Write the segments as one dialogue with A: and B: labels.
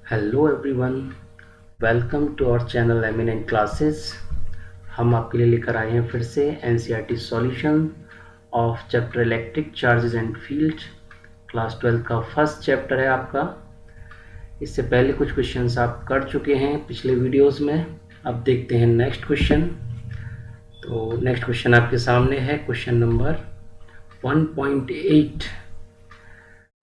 A: Hello everyone, welcome to our channel eminent classes. हम आपके लिए लेकर आए हैं फिर से NCERT solution of chapter electric charges and field. Class 12 का फर्स्ट चैप्टर है आपका। इससे पहले कुछ क्वेश्चंस आप कर चुके हैं पिछले वीडियोस में। अब देखते हैं नेक्स्ट क्वेश्चन। तो नेक्स्ट क्वेश्चन आपके सामने है, क्वेश्चन नंबर 1.8।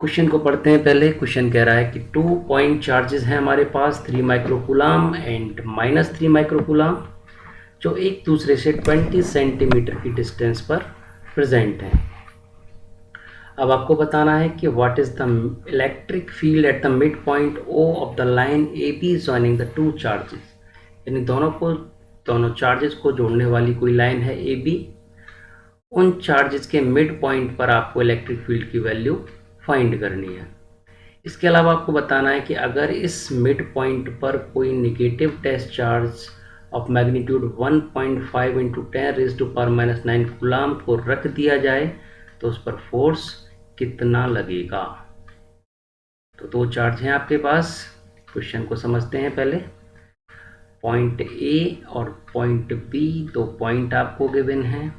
A: क्वेश्चन को पढ़ते हैं पहले। क्वेश्चन कह रहा है कि 2 पॉइंट चार्जेस हैं हमारे पास, 3 माइक्रोकूलम एंड -3 माइक्रोकूलम, जो एक दूसरे से 20 सेंटीमीटर की डिस्टेंस पर प्रेजेंट हैं। अब आपको बताना है कि what is the electric field at the midpoint O of the line A B joining the two charges. यानी दोनों चार्जेस को जोड़ने वाली कोई लाइन है ए बी। उन चार्जेस के मिड पॉइंट पर आपको इलेक्ट्रिक फील्ड की वैल्यू फाइंड करनी है। इसके अलावा आपको बताना है कि अगर इस मिड पॉइंट पर कोई negative test charge of magnitude 1.5 into 10⁻⁻⁹ coulomb को रख दिया जाए तो उस पर फोर्स कितना लगेगा। तो दो चार्ज हैं आपके पास। क्वेश्चन को समझते हैं पहले। पॉइंट ए और पॉइंट बी, दो पॉइंट आपको गिवन हैं।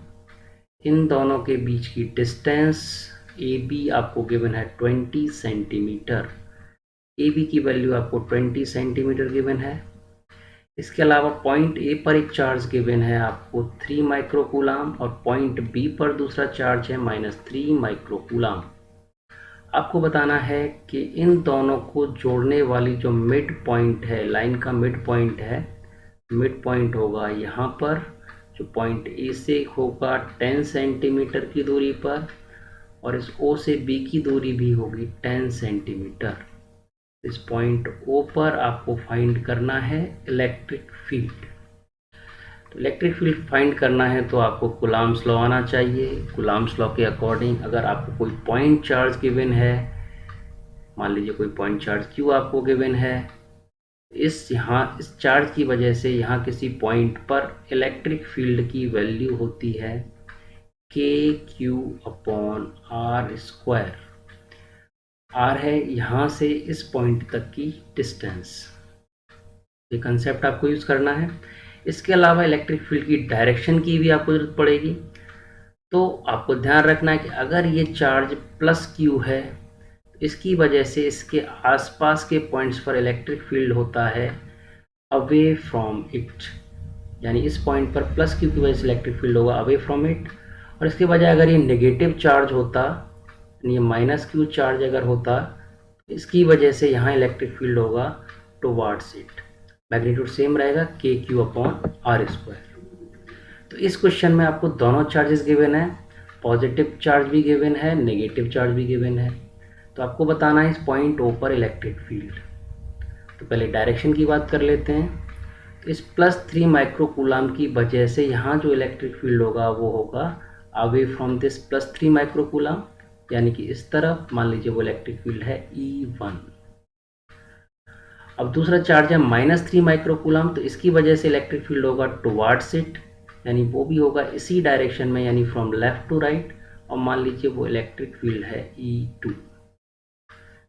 A: इन दोनों के बीच की डिस्टेंस ए बी आपको गिवन है 20 सेंटीमीटर। ए बी की वैल्यू आपको 20 सेंटीमीटर गिवन है। इसके अलावा पॉइंट ए पर एक चार्ज गिवन है आपको 3 माइक्रोकूलम और पॉइंट बी पर दूसरा चार्ज है -3 माइक्रोकूलम। आपको बताना है कि इन दोनों को जोड़ने वाली जो मिड पॉइंट है, लाइन का मिड पॉइंट है, मिड पॉइंट होगा यहाँ पर, जो पॉइंट ए से होगा 10 सेंटीमीटर की दूरी पर, और इस ओ से बी की दूरी भी होगी 10 सेंटीमीटर। इस पॉइंट ओ पर आपको फाइंड करना है इलेक्ट्रिक फील्ड। तो इलेक्ट्रिक फील्ड फाइंड करना है तो आपको कूलम्ब्स लॉ आना चाहिए। कूलम्ब्स लॉ के अकॉर्डिंग अगर आपको कोई पॉइंट चार्ज गिवन है, मान लीजिए कोई पॉइंट चार्ज क्यू आपको गिवन है, इस चार्ज की वजह से यहाँ किसी पॉइंट पर इलेक्ट्रिक फील्ड की वैल्यू होती है KQ/R²। आर है यहाँ से इस पॉइंट तक की डिस्टेंस। ये कंसेप्ट आपको यूज़ करना है। इसके अलावा इलेक्ट्रिक फील्ड की डायरेक्शन की भी आपको ज़रूरत पड़ेगी। तो आपको ध्यान रखना है कि अगर ये चार्ज +Q है, इसकी वजह से इसके आसपास के पॉइंट्स पर इलेक्ट्रिक फील्ड होता है अवे फ्रॉम इट। यानी इस पॉइंट पर +Q की वजह से इलेक्ट्रिक फील्ड होगा अवे फ्रॉम इट। और इसके बजाय अगर ये नेगेटिव चार्ज होता, ये -Q चार्ज अगर होता, इसकी वजह से यहाँ इलेक्ट्रिक फील्ड होगा टुवार्ड्स इट। मैग्नीट्यूड सेम रहेगा KQ/R²। तो इस क्वेश्चन में आपको दोनों चार्जेस गिवन है, पॉजिटिव चार्ज भी गिवन है, नेगेटिव चार्ज भी गिवन है। तो आपको बताना है इस पॉइंट ओ पर इलेक्ट्रिक फील्ड। तो पहले डायरेक्शन की बात कर लेते हैं। तो इस +3 माइक्रोकूलम की वजह से यहाँ जो इलेक्ट्रिक फील्ड होगा वो होगा अवे फ्रॉम दिस +3 माइक्रोकूलम, यानी कि इस तरफ। मान लीजिए वो इलेक्ट्रिक फील्ड है E1। अब दूसरा चार्ज है -3 माइक्रोकूलम, तो इसकी वजह से इलेक्ट्रिक फील्ड होगा टुवार्ड्स इट, यानी वो भी होगा इसी डायरेक्शन में, यानी फ्रॉम लेफ्ट टू राइट। और मान लीजिए वो इलेक्ट्रिक फील्ड है E2।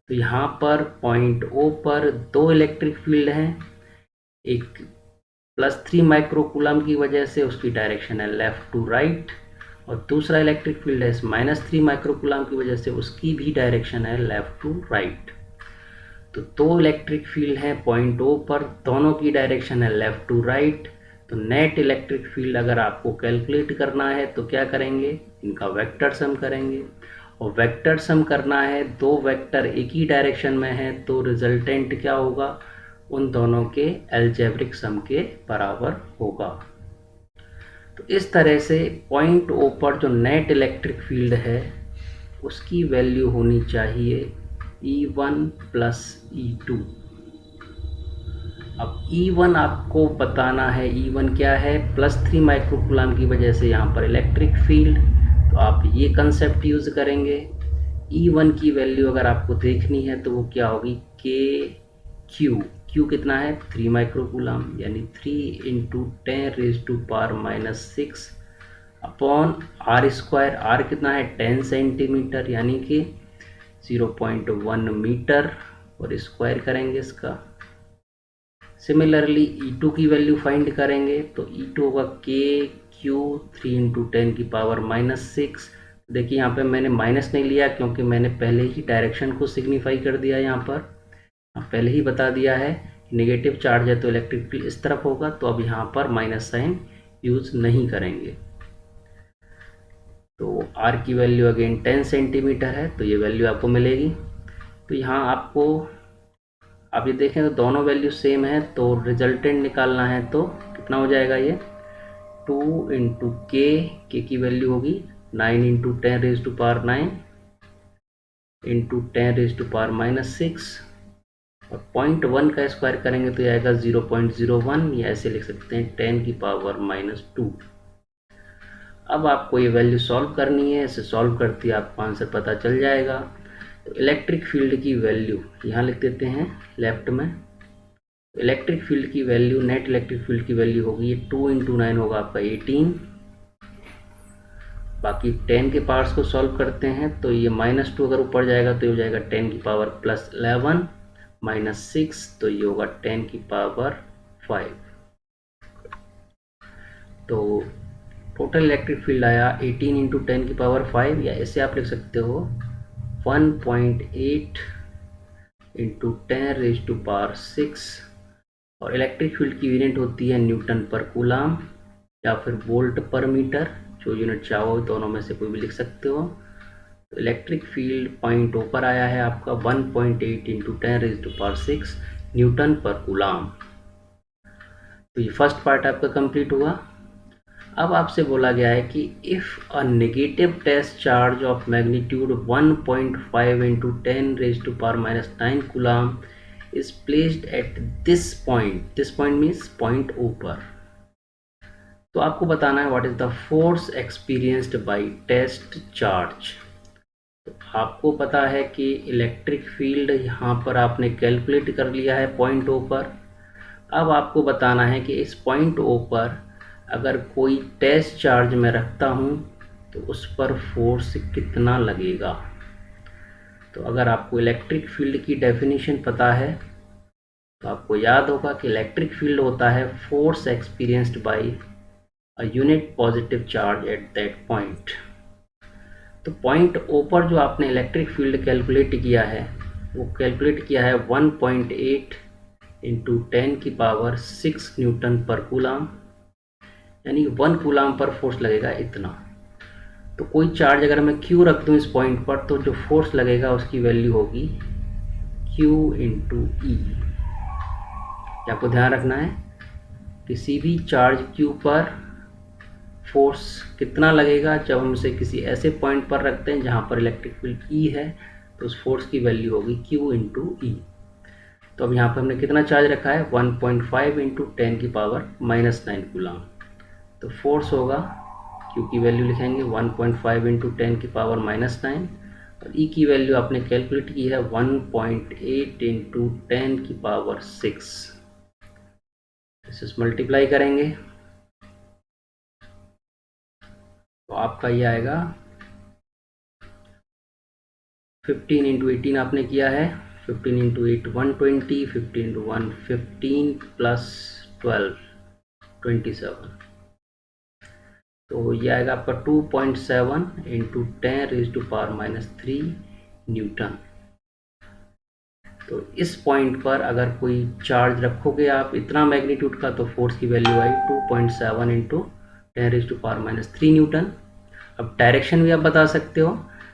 A: तो यहाँ पर पॉइंट ओ पर दो इलेक्ट्रिक फील्ड हैं। एक +3 माइक्रोकूलम की वजह से उसकी डायरेक्शन है लेफ्ट टू राइट, और दूसरा इलेक्ट्रिक फील्ड है -3 माइक्रोकूलम की वजह से उसकी भी डायरेक्शन है लेफ्ट टू राइट। तो दो इलेक्ट्रिक फील्ड हैं पॉइंट ओ पर, दोनों की डायरेक्शन है लेफ्ट टू राइट। तो नेट इलेक्ट्रिक फील्ड अगर आपको कैलकुलेट करना है तो क्या करेंगे, इनका वेक्टर सम करेंगे। और वेक्टर सम करना है, दो वेक्टर एक ही डायरेक्शन में है, तो रिजल्टेंट क्या होगा, उन दोनों के अलजेब्रिक सम के बराबर होगा। तो इस तरह से पॉइंट ओ पर जो नेट इलेक्ट्रिक फील्ड है उसकी वैल्यू होनी चाहिए E1 + E2। अब E1 आपको बताना है, E1 क्या है, +3 माइक्रोकूलम की वजह से यहाँ पर इलेक्ट्रिक फील्ड। तो आप ये कंसेप्ट यूज़ करेंगे। E1 की वैल्यू अगर आपको देखनी है तो वो क्या होगी, KQ। Q कितना है, 3 माइक्रोकूलम, यानी 3 × 10⁻⁻6 अपॉन R²। R कितना है, 10 सेंटीमीटर, यानी कि 0.1 मीटर। और स्क्वायर करेंगे इसका। सिमिलरली E2 की वैल्यू फाइंड करेंगे तो E2 होगा के क्यू 3 इंटू 10⁻⁻6। देखिए यहाँ पे मैंने माइनस नहीं लिया क्योंकि मैंने पहले ही डायरेक्शन को सिग्निफाई कर दिया। यहाँ पर पहले ही बता दिया है नेगेटिव चार्ज है तो इलेक्ट्रिक फील्ड इस तरफ होगा, तो अब यहाँ पर माइनस साइन यूज नहीं करेंगे। तो R की वैल्यू अगेन 10 सेंटीमीटर है, तो ये वैल्यू आपको मिलेगी। तो यहाँ आपको आप ये देखें तो दोनों वैल्यू सेम है, तो रिजल्टेंट निकालना है तो कितना हो जाएगा ये 2 इंटू के की वैल्यू होगी 9 इंटू 10⁻⁹ इंटू 10⁻⁻6 और 0.1 का स्क्वायर करेंगे तो ये आएगा 0.01 या ऐसे लिख सकते हैं 10⁻⁻2। अब आपको ये वैल्यू सॉल्व करनी है, इसे सॉल्व करती है आपको आंसर पता चल जाएगा। तो इलेक्ट्रिक फील्ड की वैल्यू यहाँ लिख देते हैं लेफ्ट में। इलेक्ट्रिक फील्ड की वैल्यू, नेट इलेक्ट्रिक फील्ड की वैल्यू होगी 2 इंटू 9 होगा आपका 18। बाकी 10 के पार्ट्स को सॉल्व करते हैं तो ये -2 अगर ऊपर जाएगा तो ये हो जाएगा 10⁻+11 -6, तो ये होगा 10⁻5। तो टोटल इलेक्ट्रिक फील्ड आया 18 इंटू 10⁻5, या ऐसे आप लिख सकते हो 1.8 इंटू 10⁻6। और इलेक्ट्रिक फील्ड की यूनिट होती है न्यूटन पर कूलाम या फिर वोल्ट पर मीटर, जो यूनिट चाहो दोनों में से कोई भी लिख सकते हो। तो इलेक्ट्रिक फील्ड पॉइंट ऊपर आया है आपका 1.8 इंटू 10⁻6 न्यूटन पर कूलाम। तो ये फर्स्ट पार्ट आपका कंप्लीट हुआ। अब आपसे बोला गया है कि if a negative test charge of magnitude 1.5 into 10⁻⁻9 coulomb is placed at this point means point ऊपर, तो आपको बताना है what is the force experienced by test charge। तो आपको पता है कि इलेक्ट्रिक फील्ड यहाँ पर आपने कैलकुलेट कर लिया है पॉइंट ओ पर। अब आपको बताना है कि इस पॉइंट ओ पर अगर कोई टेस्ट चार्ज मैं रखता हूँ तो उस पर फोर्स कितना लगेगा। तो अगर आपको इलेक्ट्रिक फील्ड की डेफिनेशन पता है तो आपको याद होगा कि इलेक्ट्रिक फील्ड होता है force experienced bye a unit positive charge at that point. तो पॉइंट ओ पर जो आपने इलेक्ट्रिक फील्ड कैलकुलेट किया है वो कैलकुलेट किया है 1.8 इंटू 10⁻6 न्यूटन पर कूलाम, यानी 1 कूलाम पर फोर्स लगेगा इतना। तो कोई चार्ज अगर मैं Q रख दूँ इस पॉइंट पर तो जो फोर्स लगेगा उसकी वैल्यू होगी Q इंटू ई। आपको ध्यान रखना है किसी भी चार्ज Q पर फोर्स कितना लगेगा जब हम इसे किसी ऐसे पॉइंट पर रखते हैं जहाँ पर इलेक्ट्रिक फील्ड E है, तो उस फोर्स की वैल्यू होगी Q इंटू ई। तो अब यहाँ पर हमने कितना चार्ज रखा है 1.5 इंटू 10⁻⁻9 कूलाम। तो फोर्स होगा Q की वैल्यू लिखेंगे 1.5 इंटू 10⁻⁻9 और E की वैल्यू आपने कैलकुलेट की है 1.8 इंटू 10⁻6। इसे मल्टीप्लाई करेंगे तो आपका ये आएगा 15 इंटू 18 आपने किया है, 15 इंटू 8 120, 15 इंटू 1 15 प्लस 12 27। तो ये आएगा आपका 2.7 इंटू 10⁻³ न्यूटन। तो इस पॉइंट पर अगर कोई चार्ज रखोगे आप इतना मैग्नीट्यूड का तो फोर्स की वैल्यू आई 2.7 इंटू 10⁻³ न्यूटन। अब डायरेक्शन भी आप बता सकते हो।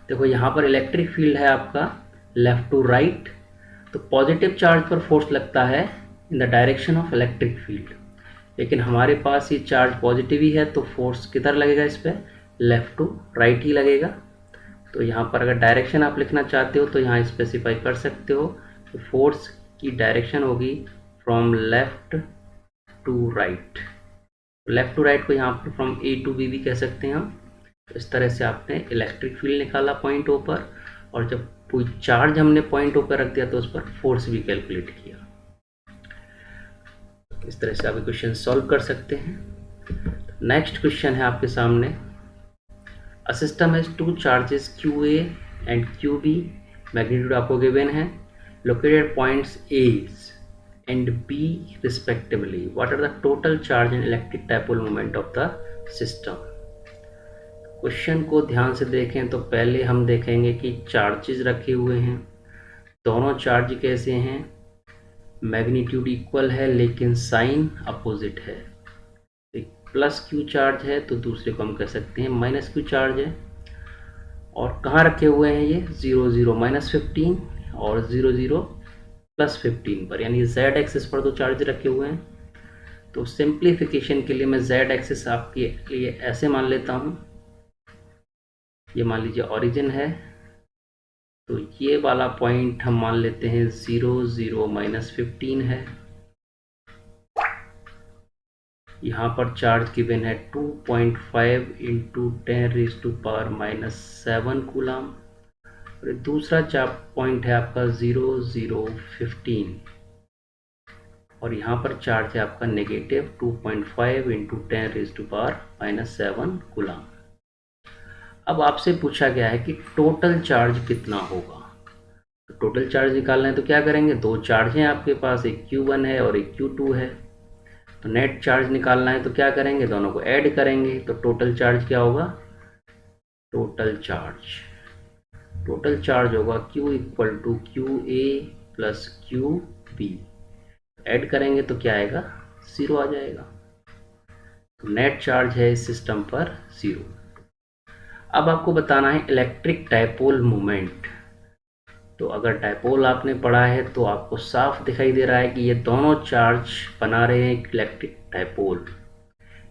A: देखो यहाँ पर इलेक्ट्रिक फील्ड है आपका लेफ़्ट टू राइट, तो पॉजिटिव चार्ज पर फोर्स लगता है in the direction of electric field, लेकिन हमारे पास ये चार्ज पॉजिटिव ही है तो फोर्स किधर लगेगा, इस पर लेफ़्ट टू राइट ही लगेगा। तो यहाँ पर अगर डायरेक्शन आप लिखना चाहते हो तो यहाँ स्पेसिफाई कर सकते हो कि फोर्स की डायरेक्शन होगी from left to right. Left to right को यहाँ पर फ्रॉम ए टू बी भी कह सकते हैं हम। तो इस तरह से आपने इलेक्ट्रिक फील्ड निकाला पॉइंट ओ पर, और जब कोई चार्ज हमने पॉइंट ओ पर रख दिया तो उस पर फोर्स भी कैलकुलेट किया। इस तरह से आप क्वेश्चन सॉल्व कर सकते हैं। नेक्स्ट क्वेश्चन है आपके सामने, a system has two charges QA and QB, magnitude आपको गिवन है। located points A's and B respectively. What are the total charge and electric dipole moment of the system? Question को ध्यान से देखें तो पहले हम देखेंगे कि चार्जेस रखे हुए हैं। दोनों चार्ज कैसे हैं? मैग्नीट्यूड इक्वल है लेकिन साइन अपोजिट है। एक प्लस क्यू चार्ज है तो दूसरे को हम कह सकते हैं माइनस क्यू चार्ज है। और कहाँ रखे हुए हैं ये? 0 0 -15 और 0 0 +15 पर, यानी z एक्सिस पर दो चार्ज रखे हुए हैं। तो सिंप्लीफिकेशन के लिए मैं z एक्सिस आपके लिए ऐसे मान लेता हूँ। ये मान लीजिए ओरिजिन है, तो ये वाला पॉइंट हम मान लेते हैं 0 0 -15 है। यहाँ पर चार्ज गिवन है 2.5 × 10⁻⁻7 कूलम। और दूसरा पॉइंट है आपका 0 0 15 और यहाँ पर चार्ज है आपका नेगेटिव 2.5 × 10⁻⁻7 कूलम। अब आपसे पूछा गया है कि टोटल चार्ज कितना होगा। तो टोटल चार्ज निकालना है तो क्या करेंगे? दो चार्ज हैं आपके पास, एक Q1 है और एक Q2 है। तो नेट चार्ज निकालना है तो क्या करेंगे? दोनों को ऐड करेंगे। तो टोटल चार्ज क्या होगा? टोटल चार्ज होगा Q = QA + QB। ऐड करेंगे तो क्या आएगा? 0 आ जाएगा। तो नेट चार्ज है इस सिस्टम पर 0। अब आपको बताना है इलेक्ट्रिक डायपोल मोमेंट। तो अगर डायपोल आपने पढ़ा है तो आपको साफ दिखाई दे रहा है कि ये दोनों चार्ज बना रहे हैं इलेक्ट्रिक डायपोल।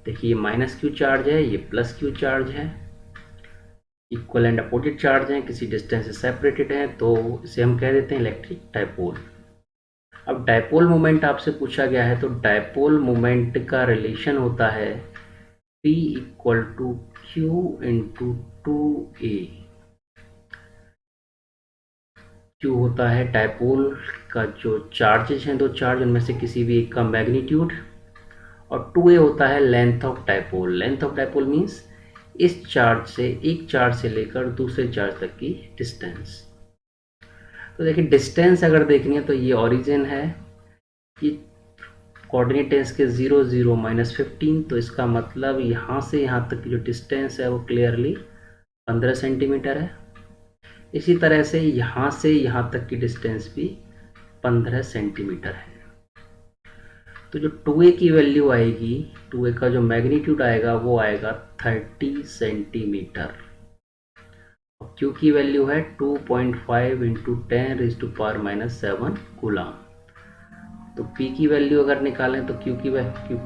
A: देखिए ये -q चार्ज है, ये +q चार्ज है, इक्वल एंड अपोजिट चार्ज हैं, किसी डिस्टेंस से सेपरेटेड हैं, तो इसे हम कह देते हैं इलेक्ट्रिक डायपोल। अब डायपोल मोमेंट आपसे पूछा गया है तो डायपोल मोमेंट का रिलेशन होता है P = Q × 2A। Q होता है डायपोल का जो चार्जेस हैं, दो चार्ज, उनमें से किसी भी एक का मैग्नीट्यूड, और 2A होता है length of dipole. Length of dipole means इस चार्ज से, एक चार्ज से लेकर दूसरे चार्ज तक की डिस्टेंस। तो देखिए डिस्टेंस अगर देखनी है तो ये ओरिजिन है, ये कोऑर्डिनेट है इसके 0 0 -15। तो इसका मतलब यहाँ से यहाँ तक की जो डिस्टेंस है वो क्लियरली 15 सेंटीमीटर है। इसी तरह से यहाँ से यहाँ तक की डिस्टेंस भी 15 सेंटीमीटर है। तो जो 2A की वैल्यू आएगी, 2A का जो मैग्नीट्यूड आएगा वो आएगा 30 सेंटीमीटर। और Q की वैल्यू है 2.5 × 10⁻⁻7 कूलम। तो P की वैल्यू अगर निकालें तो Q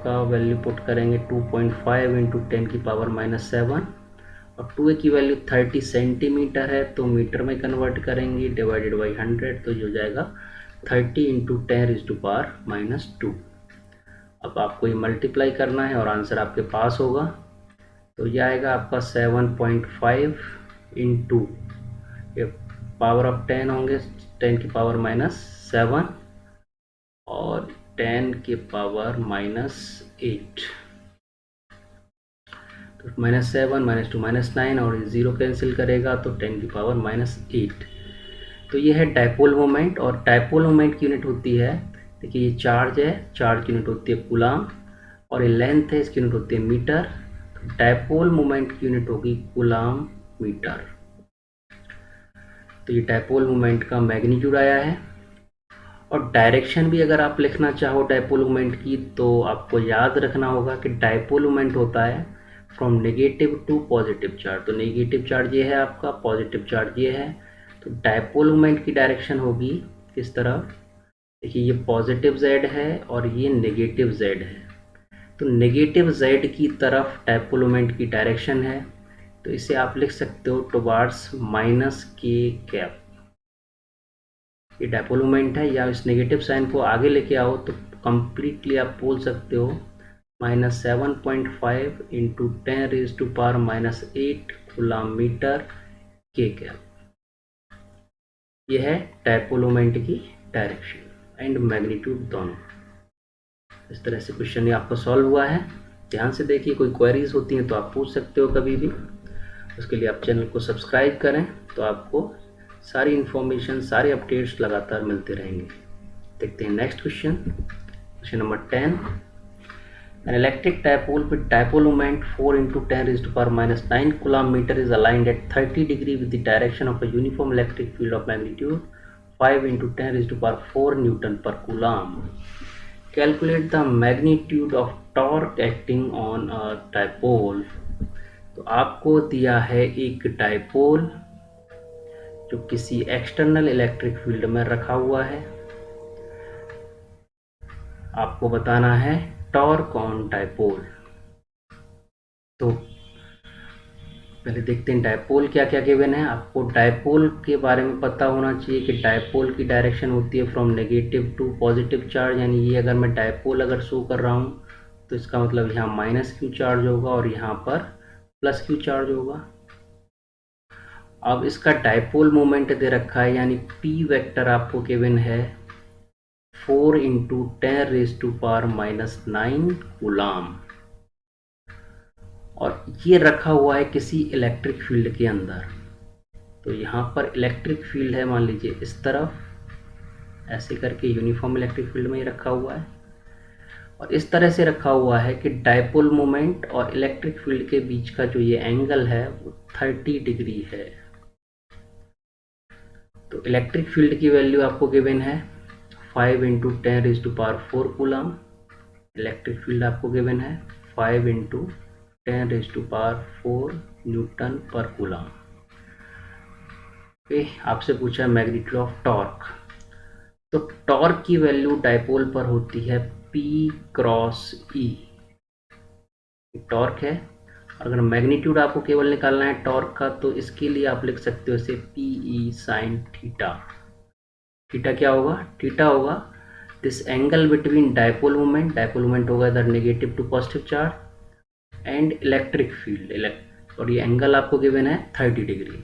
A: का वैल्यू पुट करेंगे 2.5 × 10⁻⁻7 और 2A की वैल्यू 30 सेंटीमीटर है, तो मीटर में कन्वर्ट करेंगे, डिवाइडेड बाई 100, तो जो जाएगा 30 × 10⁻²। अब आपको ये मल्टीप्लाई करना है और आंसर आपके पास होगा। तो ये आएगा आपका 7.5 × ये पावर ऑफ 10 होंगे, 10⁻⁻7 और 10⁻�8। तो -7 -2 -9 और 0 कैंसिल करेगा तो 10⁻⁸। तो ये है डायपोल मोमेंट। और डायपोल मोमेंट की यूनिट होती है, देखिए ये चार्ज है, चार्ज की यूनिट होती है कूलम, और ये लेंथ है, इसकी यूनिट होती है मीटर। तो डायपोल मोमेंट की यूनिट होगी कूलम मीटर। तो ये डायपोल मोमेंट का मैग्नीट्यूड आया है। और डायरेक्शन भी अगर आप लिखना चाहो डायपोल मोमेंट की तो आपको याद रखना होगा कि डायपोल मोमेंट होता है from negative to positive charge. तो नेगेटिव चार्ज ये है आपका, पॉजिटिव चार्ज ये है। तो डायपोल मोमेंट की डायरेक्शन होगी किस तरह? देखिए ये पॉजिटिव z है और ये नेगेटिव z है। तो नेगेटिव z की तरफ डायपोल मोमेंट की डायरेक्शन है, तो इसे आप लिख सकते हो टुवार्ड्स -k। ये डायपोल मोमेंट है, या इस नेगेटिव साइन को आगे लेके आओ तो कंप्लीटली आप बोल सकते हो -7.5 × 10⁻⁻8 कूलम मीटर k। यह है डायपोल मोमेंट की डायरेक्शन एंड मैग्नीट्यूड दोनों। इस तरह से क्वेश्चन ये आपका सॉल्व हुआ है। ध्यान से देखिए, कोई क्वेरीज होती हैं तो आप पूछ सकते हो कभी भी। उसके लिए आप चैनल को सब्सक्राइब करें तो आपको सारी इंफॉर्मेशन, सारे अपडेट्स लगातार मिलते रहेंगे। देखते हैं next question, question number 10। An electric dipole with dipole moment 4 into 10 raised to power minus 9 coulomb meter is aligned at 30 degree with the direction of a uniform electric field of magnitude 5 into 10 raised to power 4 Newton per coulomb. Calculate the magnitude of torque acting on a dipole. तो आपको दिया है एक dipole जो किसी external electric field में रखा हुआ है। आपको बताना है टॉर्क ऑन डाइपोल। तो पहले देखते हैं डाइपोल क्या क्या गिवन है। आपको डाइपोल के बारे में पता होना चाहिए कि डाइपोल की डायरेक्शन होती है from negative to positive charge, यानी ये अगर मैं डाइपोल अगर शो कर रहा हूँ तो इसका मतलब यहाँ माइनस क्यू चार्ज होगा और यहाँ पर प्लस क्यू चार्ज होगा। अब इसका डाइपोल मोमेंट दे रखा है, यानी पी वेक्टर आपको गिवन है 4 into 10 raise to power minus 9 coulomb, और ये रखा हुआ है किसी इलेक्ट्रिक फील्ड के अंदर। तो यहाँ पर इलेक्ट्रिक फील्ड है, मान लीजिए इस तरफ ऐसे करके यूनिफॉर्म इलेक्ट्रिक फील्ड में ही रखा हुआ है, और इस तरह से रखा हुआ है कि डाइपोल मोमेंट और इलेक्ट्रिक फील्ड के बीच का जो ये एंगल है वो 30 डिग्री है। तो इलेक्ट्रिक फील्ड की वैल्यू आपको गिवन है 5 into 10 raise to power 4 coulomb. Electric field आपको गिवन है 5 into 10 raise to power 4 newton per coulomb. आपसे पूछा है मैग्नीट्यूड ऑफ टॉर्क। तो टॉर्क की वैल्यू डाइपोल पर होती है P क्रॉस E। टॉर्क है, और अगर मैग्नीट्यूड आपको केवल निकालना है टॉर्क का तो इसके लिए आप लिख सकते हो इसे PE साइन थीटा। थीटा क्या होगा? थीटा होगा this angle between dipole moment, dipole moment होगा इधर negative to positive charge, and electric field, और ये एंगल आपको गिवन है 30 डिग्री।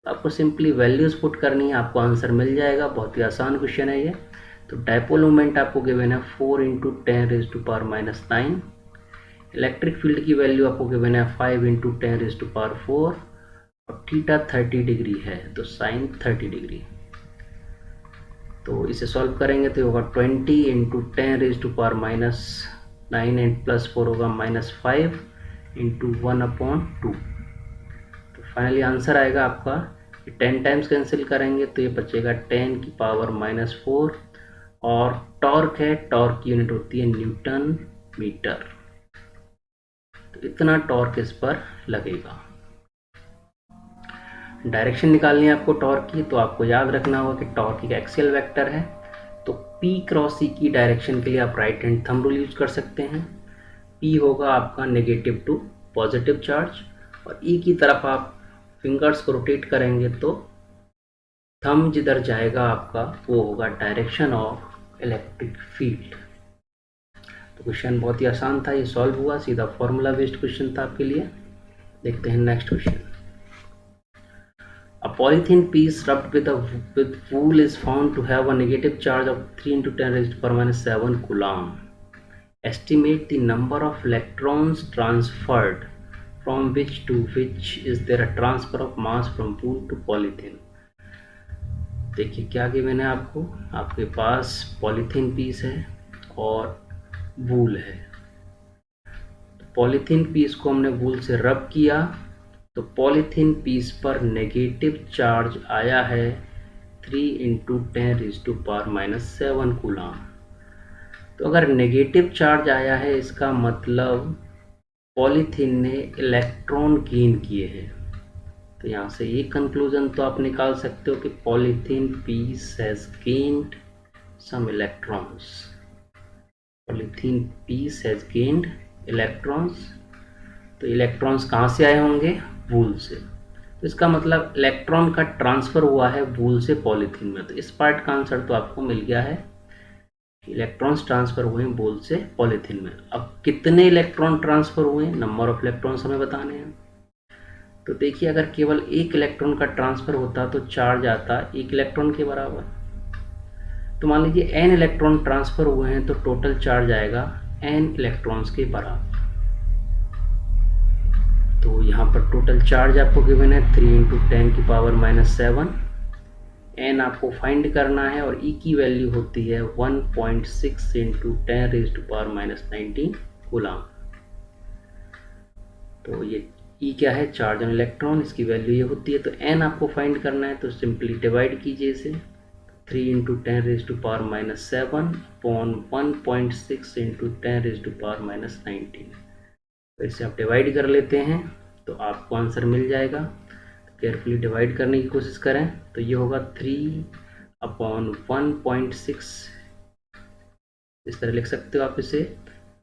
A: आपको सिंपली वैल्यूज पुट करनी है, आपको आंसर मिल जाएगा। बहुत ही आसान क्वेश्चन है ये। तो डाइपोल मोमेंट आपको गिवन है 4 into 10 raise to power minus 9। Electric field की वैल्यू आपको गिवन है 5 इंटू 10 रेज टू पावर 4, और थीटा 30 डिग्री है तो साइन 30 डिग्री। तो इसे सॉल्व करेंगे तो होगा 20 into 10 raise to power minus 9 and plus 4 होगा -5 इंटू 1/2। तो फाइनली आंसर आएगा आपका 10 टाइम्स कैंसिल करेंगे तो ये बचेगा 10 की पावर -4, और टॉर्क है, टॉर्क की यूनिट होती है न्यूटन मीटर। तो इतना टॉर्क इस पर लगेगा। डायरेक्शन निकालनी है आपको टॉर्क की, तो आपको याद रखना होगा कि टॉर्क एक एक्सियल वेक्टर है। तो P क्रॉस E की डायरेक्शन के लिए आप right hand thumb rule use कर सकते हैं। P होगा आपका नेगेटिव टू पॉजिटिव चार्ज, और E की तरफ आप फिंगर्स को रोटेट करेंगे तो थंब जिधर जाएगा आपका वो होगा डायरेक्शन ऑफ इलेक्ट्रिक फील्ड। तो क्वेश्चन बहुत ही आसान था, ये सॉल्व हुआ, सीधा फॉर्मूला बेस्ड क्वेश्चन था आपके लिए। देखते हैं next question. A polythene piece rubbed with wool is found to have a negative charge of 3 into 10 raised to power minus 7 coulomb. Estimate the number of electrons transferred from which to which is there a transfer of mass from wool to polythene. देखिए क्या given है आपको, आपके पास polythene piece है और वूल है। तो polythene piece को हमने वूल से रब किया तो पॉलीथीन पीस पर नेगेटिव चार्ज आया है 3 into 10 raise to power minus 7 coulomb. तो अगर नेगेटिव चार्ज आया है इसका मतलब पॉलीथीन ने इलेक्ट्रॉन गेन किए हैं। तो यहाँ से ये कंक्लूजन तो आप निकाल सकते हो कि polythene piece has gained some electrons. Polythene piece has gained electrons. तो इलेक्ट्रॉन्स कहाँ से आए होंगे? वूल से। तो इसका मतलब इलेक्ट्रॉन का ट्रांसफर हुआ है वूल से पॉलीथीन में। तो इस पार्ट का आंसर तो आपको मिल गया है कि इलेक्ट्रॉन्स ट्रांसफर हुए हैं वूल से पॉलीथीन में। अब कितने इलेक्ट्रॉन ट्रांसफर हुए हैं, नंबर ऑफ इलेक्ट्रॉन्स हमें बताने हैं। तो देखिए अगर केवल एक इलेक्ट्रॉन का ट्रांसफर होता तो चार्ज आता 1 इलेक्ट्रॉन के बराबर। तो मान लीजिए n इलेक्ट्रॉन ट्रांसफर हुए हैं तो टोटल चार्ज आएगा n इलेक्ट्रॉन्स के बराबर। तो यहाँ पर टोटल चार्ज आपको गिवन है 3 इंटू 10 की पावर -7, एन आपको फाइंड करना है और ई की वैल्यू होती है 1.6 इंटू 10⁻⁻19 कूलम। तो ये ई क्या है, चार्ज ऑन इलेक्ट्रॉन, इसकी वैल्यू ये होती है। तो एन आपको फाइंड करना है, तो सिंपली डिवाइड कीजिए इसे 3 इंटू 10⁻⁻7 अपॉन 1.6 इंटू 10⁻⁻19। तो इसे आप डिवाइड कर लेते हैं तो आपको आंसर मिल जाएगा। केयरफुली डिवाइड करने की कोशिश करें, तो ये होगा 3 अपॉन 1.6, इस तरह लिख सकते हो आप इसे।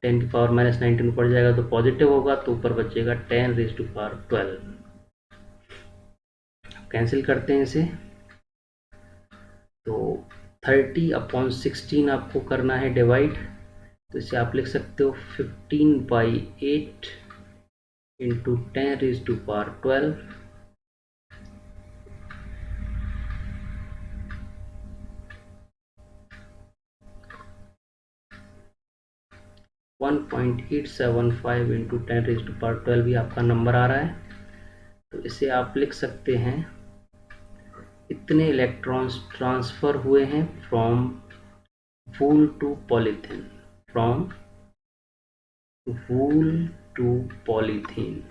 A: 10⁻⁻19 ऊपर जाएगा तो पॉजिटिव होगा, तो ऊपर बचेगा 10⁻12। कैंसिल करते हैं इसे, तो 30/16 आपको करना है डिवाइड। तो इसे आप लिख सकते हो 15/8 इंटू 10⁻12। 1.875 इंटू 10⁻12 ही आपका नंबर आ रहा है। तो इसे आप लिख सकते हैं, इतने इलेक्ट्रॉन्स ट्रांसफ़र हुए हैं from wool to polythene, from wool to polythene.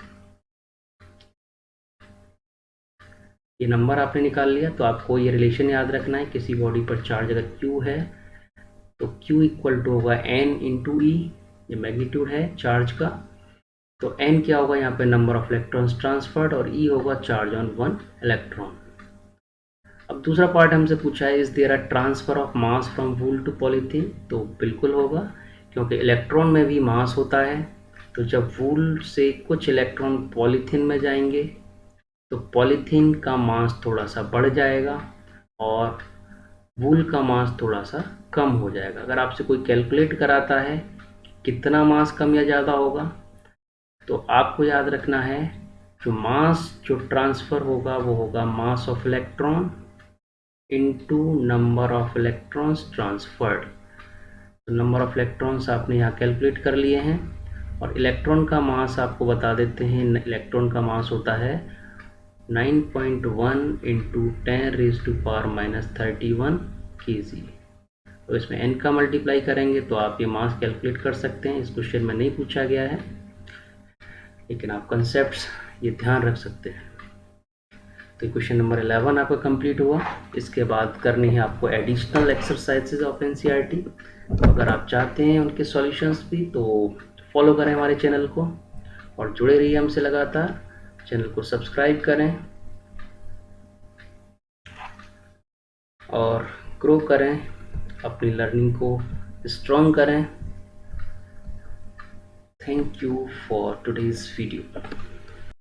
A: ये नंबर आपने निकाल लिया। तो आपको ये रिलेशन याद रखना है, किसी बॉडी पर चार्ज अगर Q है तो Q इक्वल टू होगा N इंटू ई, ये मैग्नीट्यूड है चार्ज का। तो N क्या होगा यहाँ पे, नंबर ऑफ इलेक्ट्रॉन्स ट्रांसफर्ड, और E होगा चार्ज ऑन वन इलेक्ट्रॉन। अब दूसरा पार्ट हमसे पूछा है, is there a transfer of mass from wool to polythene. तो बिल्कुल होगा, क्योंकि इलेक्ट्रॉन में भी मास होता है। तो जब वूल से कुछ इलेक्ट्रॉन पॉलीथीन में जाएंगे तो पॉलीथीन का मास थोड़ा सा बढ़ जाएगा और वूल का मास थोड़ा सा कम हो जाएगा। अगर आपसे कोई कैलकुलेट कराता है कितना मास कम या ज़्यादा होगा, तो आपको याद रखना है जो मास जो ट्रांसफ़र होगा वो होगा mass of electron into number of electrons transferred. तो नंबर ऑफ इलेक्ट्रॉन्स आपने यहाँ कैलकुलेट कर लिए हैं, और इलेक्ट्रॉन का मास आपको बता देते हैं। इलेक्ट्रॉन का मास होता है 9.1 इंटू 10⁻⁻31 kg। तो इसमें n का मल्टीप्लाई करेंगे तो आप ये मास कैलकुलेट कर सकते हैं। इस क्वेश्चन में नहीं पूछा गया है, लेकिन आप कंसेप्ट्स ये ध्यान रख सकते हैं। तो क्वेश्चन नंबर 11 आपका कंप्लीट हुआ। इसके बाद करनी है आपको एडिशनल एक्सरसाइजेज ऑफ एनसीईआरटी। तो अगर आप चाहते हैं उनके सॉल्यूशंस भी, तो फॉलो करें हमारे चैनल को और जुड़े रहिए हमसे लगातार। चैनल को सब्सक्राइब करें और ग्रो करें, अपनी लर्निंग को स्ट्रॉन्ग करें। Thank you for today's video.